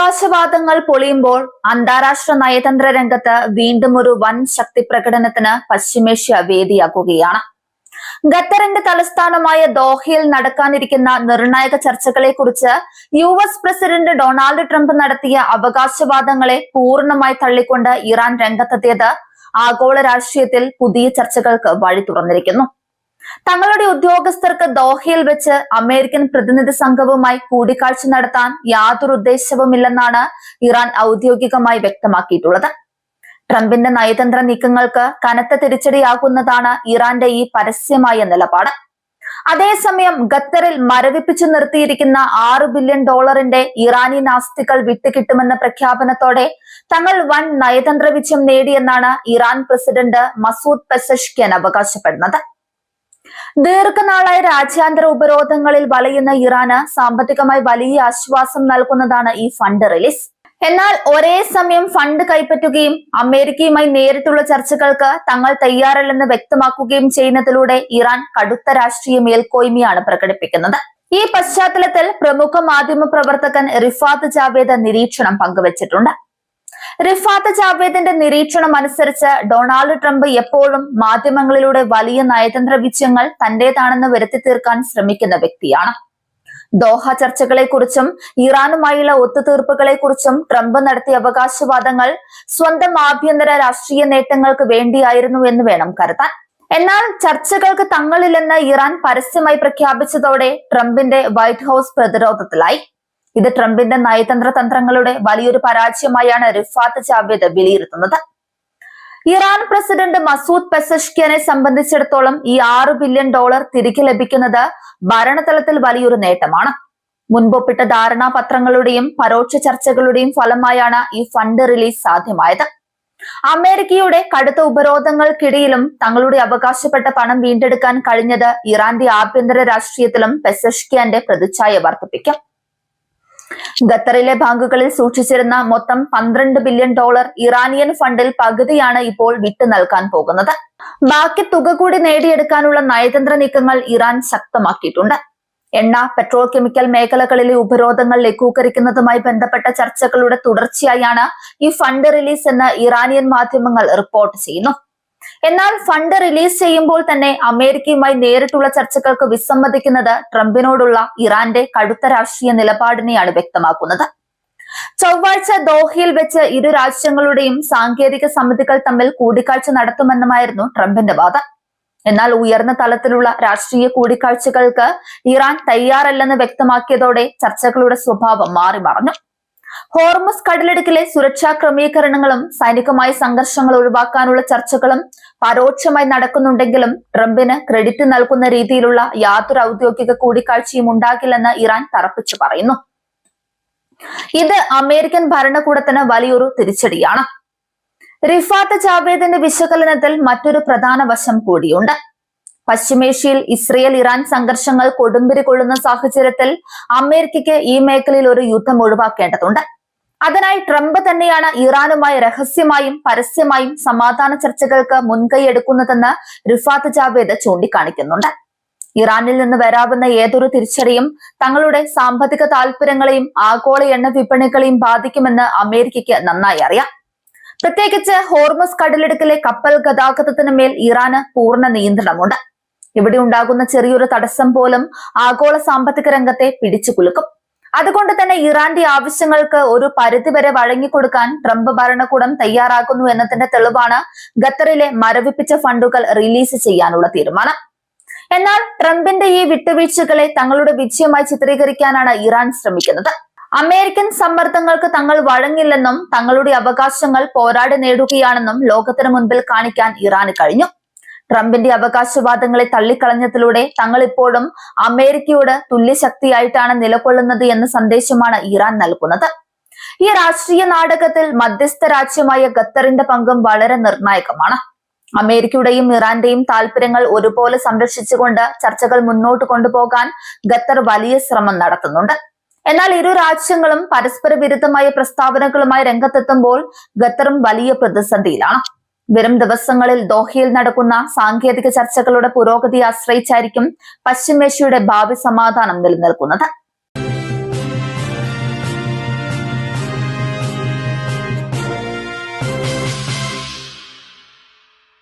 അവകാശവാദങ്ങൾ പൊളിയുമ്പോൾ അന്താരാഷ്ട്ര നയതന്ത്ര രംഗത്ത് വീണ്ടും ഒരു വൻ ശക്തി പ്രകടനത്തിന് പശ്ചിമേഷ്യ വേദിയാക്കുകയാണ്. ഖത്തറിന്റെ തലസ്ഥാനമായ ദോഹയിൽ നടക്കാനിരിക്കുന്ന നിർണായക ചർച്ചകളെക്കുറിച്ച് US പ്രസിഡന്റ് ഡൊണാൾഡ് ട്രംപ് നടത്തിയ അവകാശവാദങ്ങളെ പൂർണ്ണമായി തള്ളിക്കൊണ്ട് ഇറാൻ രംഗത്തെത്തിയത് ആഗോള രാഷ്ട്രീയത്തിൽ പുതിയ ചർച്ചകൾക്ക് വഴി തുറന്നിരിക്കുന്നു. തങ്ങളുടെ ഉദ്യോഗസ്ഥർക്ക് ദോഹയിൽ വെച്ച് അമേരിക്കൻ പ്രതിനിധി സംഘവുമായി കൂടിക്കാഴ്ച നടത്താൻ യാതൊരു ഉദ്ദേശവുമില്ലെന്നാണ് ഇറാൻ ഔദ്യോഗികമായി വ്യക്തമാക്കിയിട്ടുള്ളത്. ട്രംപിന്റെ നയതന്ത്ര നീക്കങ്ങൾക്ക് കനത്ത തിരിച്ചടിയാകുന്നതാണ് ഇറാന്റെ ഈ പരസ്യമായ നിലപാട്. അതേസമയം ഖത്തറിൽ മരവിപ്പിച്ചു നിർത്തിയിരിക്കുന്ന $6 ബില്യൺ ഇറാനിയൻ ആസ്തികൾ വിട്ടുകിട്ടുമെന്ന പ്രഖ്യാപനത്തോടെ തങ്ങൾ വൻ നയതന്ത്ര വിജയം നേടിയെന്നാണ് ഇറാൻ പ്രസിഡന്റ് മസൂദ് പെസഷ്കിയാൻ അവകാശപ്പെടുന്നത്. ദീർഘനാളായ രാജ്യാന്തര ഉപരോധങ്ങളിൽ വലയുന്ന ഇറാന് സാമ്പത്തികമായി വലിയ ആശ്വാസം നൽകുന്നതാണ് ഈ ഫണ്ട് റിലീസ്. എന്നാൽ ഒരേ സമയം ഫണ്ട് കൈപ്പറ്റുകയും അമേരിക്കയുമായി നേരിട്ടുള്ള ചർച്ചകൾക്ക് തങ്ങൾ തയ്യാറല്ലെന്ന് വ്യക്തമാക്കുകയും ചെയ്യുന്നതിലൂടെ ഇറാൻ കടുത്ത രാഷ്ട്രീയ മേൽക്കോയ്മയാണ് പ്രകടിപ്പിക്കുന്നത്. ഈ പശ്ചാത്തലത്തിൽ പ്രമുഖ മാധ്യമ പ്രവർത്തകൻ റിഫാത്ത് ജാവേദ് നിരീക്ഷണം പങ്കുവച്ചിട്ടുണ്ട്. റിഫാത്ത് ജാവേദിന്റെ നിരീക്ഷണം അനുസരിച്ച് ഡൊണാൾഡ് ട്രംപ് എപ്പോഴും മാധ്യമങ്ങളിലൂടെ വലിയ നയതന്ത്ര വിജയങ്ങൾ തന്റേതാണെന്ന് വരുത്തി തീർക്കാൻ ശ്രമിക്കുന്ന വ്യക്തിയാണ്. ദോഹ ചർച്ചകളെക്കുറിച്ചും ഇറാനുമായുള്ള ഒത്തുതീർപ്പുകളെക്കുറിച്ചും ട്രംപ് നടത്തിയ അവകാശവാദങ്ങൾ സ്വന്തം ആഭ്യന്തര രാഷ്ട്രീയ നേട്ടങ്ങൾക്ക് വേണ്ടിയായിരുന്നു എന്ന് വേണം കരുതാൻ. എന്നാൽ ചർച്ചകൾക്ക് തങ്ങളില്ലെന്ന് ഇറാൻ പരസ്യമായി പ്രഖ്യാപിച്ചതോടെ ട്രംപിന്റെ വൈറ്റ് ഹൌസ് പ്രതിരോധത്തിലായി. ഇത് ട്രംപിന്റെ നയതന്ത്ര തന്ത്രങ്ങളുടെ വലിയൊരു പരാജയമായാണ് റിഫാത്ത് ജാവേദ് വിലയിരുത്തുന്നത്. ഇറാൻ പ്രസിഡന്റ് മസൂദ് പെസഷ്കിയാനെ സംബന്ധിച്ചിടത്തോളം ഈ $6 ബില്യൺ തിരികെ ലഭിക്കുന്നത് ഭരണതലത്തിൽ വലിയൊരു നേട്ടമാണ്. മുൻപൊപ്പിട്ട ധാരണാപത്രങ്ങളുടെയും പരോക്ഷ ചർച്ചകളുടെയും ഫലമായാണ് ഈ ഫണ്ട് റിലീസ് സാധ്യമായത്. അമേരിക്കയുടെ കടുത്ത ഉപരോധങ്ങൾക്കിടയിലും തങ്ങളുടെ അവകാശപ്പെട്ട പണം വീണ്ടെടുക്കാൻ കഴിഞ്ഞത് ഇറാന്റെ ആഭ്യന്തര രാഷ്ട്രീയത്തിലും പെസഷ്കിയാന്റെ പ്രതിച്ഛായ വർദ്ധിപ്പിക്കും. ഖത്തറിലെ ബാങ്കുകളിൽ സൂക്ഷിച്ചിരുന്ന മൊത്തം $12 ബില്യൺ ഇറാനിയൻ ഫണ്ടിൽ പകുതിയാണ് ഇപ്പോൾ വിട്ടു നൽകാൻ പോകുന്നത്. ബാക്കി തുക കൂടി നേടിയെടുക്കാനുള്ള നയതന്ത്ര നീക്കങ്ങൾ ഇറാൻ ശക്തമാക്കിയിട്ടുണ്ട്. എണ്ണ, പെട്രോൾ കെമിക്കൽ മേഖലകളിലെ ഉപരോധങ്ങൾ ലഘൂകരിക്കുന്നതുമായി ബന്ധപ്പെട്ട ചർച്ചകളുടെ തുടർച്ചയായാണ് ഈ ഫണ്ട് റിലീസ് എന്ന് ഇറാനിയൻ മാധ്യമങ്ങൾ റിപ്പോർട്ട് ചെയ്യുന്നു. എന്നാൽ ഫണ്ട് റിലീസ് ചെയ്യുമ്പോൾ തന്നെ അമേരിക്കയുമായി നേരിട്ടുള്ള ചർച്ചകൾക്ക് വിസമ്മതിക്കുന്നത് ട്രംപിനോടുള്ള ഇറാന്റെ കടുത്ത രാഷ്ട്രീയ നിലപാടിനെയാണ് വ്യക്തമാക്കുന്നത്. ചൊവ്വാഴ്ച ദോഹയിൽ വെച്ച് ഇരു രാജ്യങ്ങളുടെയും സാങ്കേതിക സമിതികൾ തമ്മിൽ കൂടിക്കാഴ്ച നടത്തുമെന്നുമായിരുന്നു ട്രംപിന്റെ വാദം. എന്നാൽ ഉയർന്ന തലത്തിലുള്ള രാഷ്ട്രീയ കൂടിക്കാഴ്ചകൾക്ക് ഇറാൻ തയ്യാറല്ലെന്ന് വ്യക്തമാക്കിയതോടെ ചർച്ചകളുടെ സ്വഭാവം മാറി മറിഞ്ഞു. ഹോർമുസ് കടലിടുക്കിലെ സുരക്ഷാ ക്രമീകരണങ്ങളും സൈനികമായ സംഘർഷങ്ങൾ ഒഴിവാക്കാനുള്ള ചർച്ചകളും പരോക്ഷമായി നടക്കുന്നുണ്ടെങ്കിലും ട്രംപിന് ക്രെഡിറ്റ് നൽകുന്ന രീതിയിലുള്ള യാതൊരു ഔദ്യോഗിക കൂടിക്കാഴ്ചയും ഉണ്ടാകില്ലെന്ന് ഇറാൻ തറപ്പിച്ചു പറയുന്നു. ഇത് അമേരിക്കൻ ഭരണകൂടത്തിന് വലിയൊരു തിരിച്ചടിയാണ്. റിഫാത്ത് ജാവേദിന്റെ വിശകലനത്തിൽ മറ്റൊരു പ്രധാന വശം കൂടിയുണ്ട്. പശ്ചിമേഷ്യയിൽ ഇസ്രയേൽ ഇറാൻ സംഘർഷങ്ങൾ കൊടുമ്പിരി കൊള്ളുന്ന സാഹചര്യത്തിൽ അമേരിക്കയ്ക്ക് ഈ മേഖലയിൽ ഒരു യുദ്ധം ഒഴിവാക്കേണ്ടതുണ്ട്. അതിനായി ട്രംപ് തന്നെയാണ് ഇറാനുമായി രഹസ്യമായും പരസ്യമായും സമാധാന ചർച്ചകൾക്ക് മുൻകൈ എടുക്കുന്നതെന്ന് റിഫാത്ത് ജാവേദ് ചൂണ്ടിക്കാണിക്കുന്നുണ്ട്. ഇറാനിൽ നിന്ന് വരാവുന്ന ഏതൊരു തിരിച്ചടിയും തങ്ങളുടെ സാമ്പത്തിക താൽപര്യങ്ങളെയും ആഗോള എണ്ണ വിപണികളെയും ബാധിക്കുമെന്ന് അമേരിക്കയ്ക്ക് നന്നായി അറിയാം. പ്രത്യേകിച്ച് ഹോർമുസ് കടലിടുക്കിലെ കപ്പൽ ഗതാഗതത്തിന് മേൽ ഇറാന് പൂർണ്ണ നിയന്ത്രണമുണ്ട്. ഇവിടെ ഉണ്ടാകുന്ന ചെറിയൊരു തടസ്സം പോലും ആഗോള സാമ്പത്തിക രംഗത്തെ പിടിച്ചു കുലുക്കും. അതുകൊണ്ട് തന്നെ ഇറാന്റെ ആവശ്യങ്ങൾക്ക് ഒരു പരിധിവരെ വഴങ്ങിക്കൊടുക്കാൻ ട്രംപ് ഭരണകൂടം തയ്യാറാകുന്നു എന്നതിന്റെ തെളിവാണ് ഖത്തറിലെ മരവിപ്പിച്ച ഫണ്ടുകൾ റിലീസ് ചെയ്യാനുള്ള തീരുമാനം. എന്നാൽ ട്രംപിന്റെ ഈ വിട്ടുവീഴ്ചകളെ തങ്ങളുടെ വിജയമായി ചിത്രീകരിക്കാനാണ് ഇറാൻ ശ്രമിക്കുന്നത്. അമേരിക്കൻ സമ്മർദ്ദങ്ങൾക്ക് തങ്ങൾ വഴങ്ങില്ലെന്നും തങ്ങളുടെ അവകാശങ്ങൾ പോരാടി നേടുകയാണെന്നും ലോകത്തിന് മുൻപിൽ കാണിക്കാൻ ഇറാന് കഴിഞ്ഞു. ട്രംപിന്റെ അവകാശവാദങ്ങളെ തള്ളിക്കളഞ്ഞതിലൂടെ തങ്ങൾ ഇപ്പോഴും അമേരിക്കയോട് തുല്യശക്തിയായിട്ടാണ് നിലകൊള്ളുന്നത് എന്ന സന്ദേശമാണ് ഇറാൻ നൽകുന്നത്. ഈ രാഷ്ട്രീയ നാടകത്തിൽ മധ്യസ്ഥ രാജ്യമായ ഖത്തറിന്റെ പങ്കും വളരെ നിർണായകമാണ്. അമേരിക്കയുടെയും ഇറാന്റെയും താൽപര്യങ്ങൾ ഒരുപോലെ സംരക്ഷിച്ചുകൊണ്ട് ചർച്ചകൾ മുന്നോട്ട് കൊണ്ടുപോകാൻ ഖത്തർ വലിയ ശ്രമം നടത്തുന്നുണ്ട്. എന്നാൽ ഇരു രാജ്യങ്ങളും പരസ്പര വിരുദ്ധമായ പ്രസ്താവനകളുമായി രംഗത്തെത്തുമ്പോൾ ഖത്തറും വലിയ പ്രതിസന്ധിയിലാണ്. വരും ദിവസങ്ങളിൽ ദോഹയിൽ നടക്കുന്ന സാങ്കേതിക ചർച്ചകളുടെ പുരോഗതി ആശ്രയിച്ചായിരിക്കും പശ്ചിമേഷ്യയുടെ ഭാവി സമാധാനം നിലനിൽക്കുന്നത്.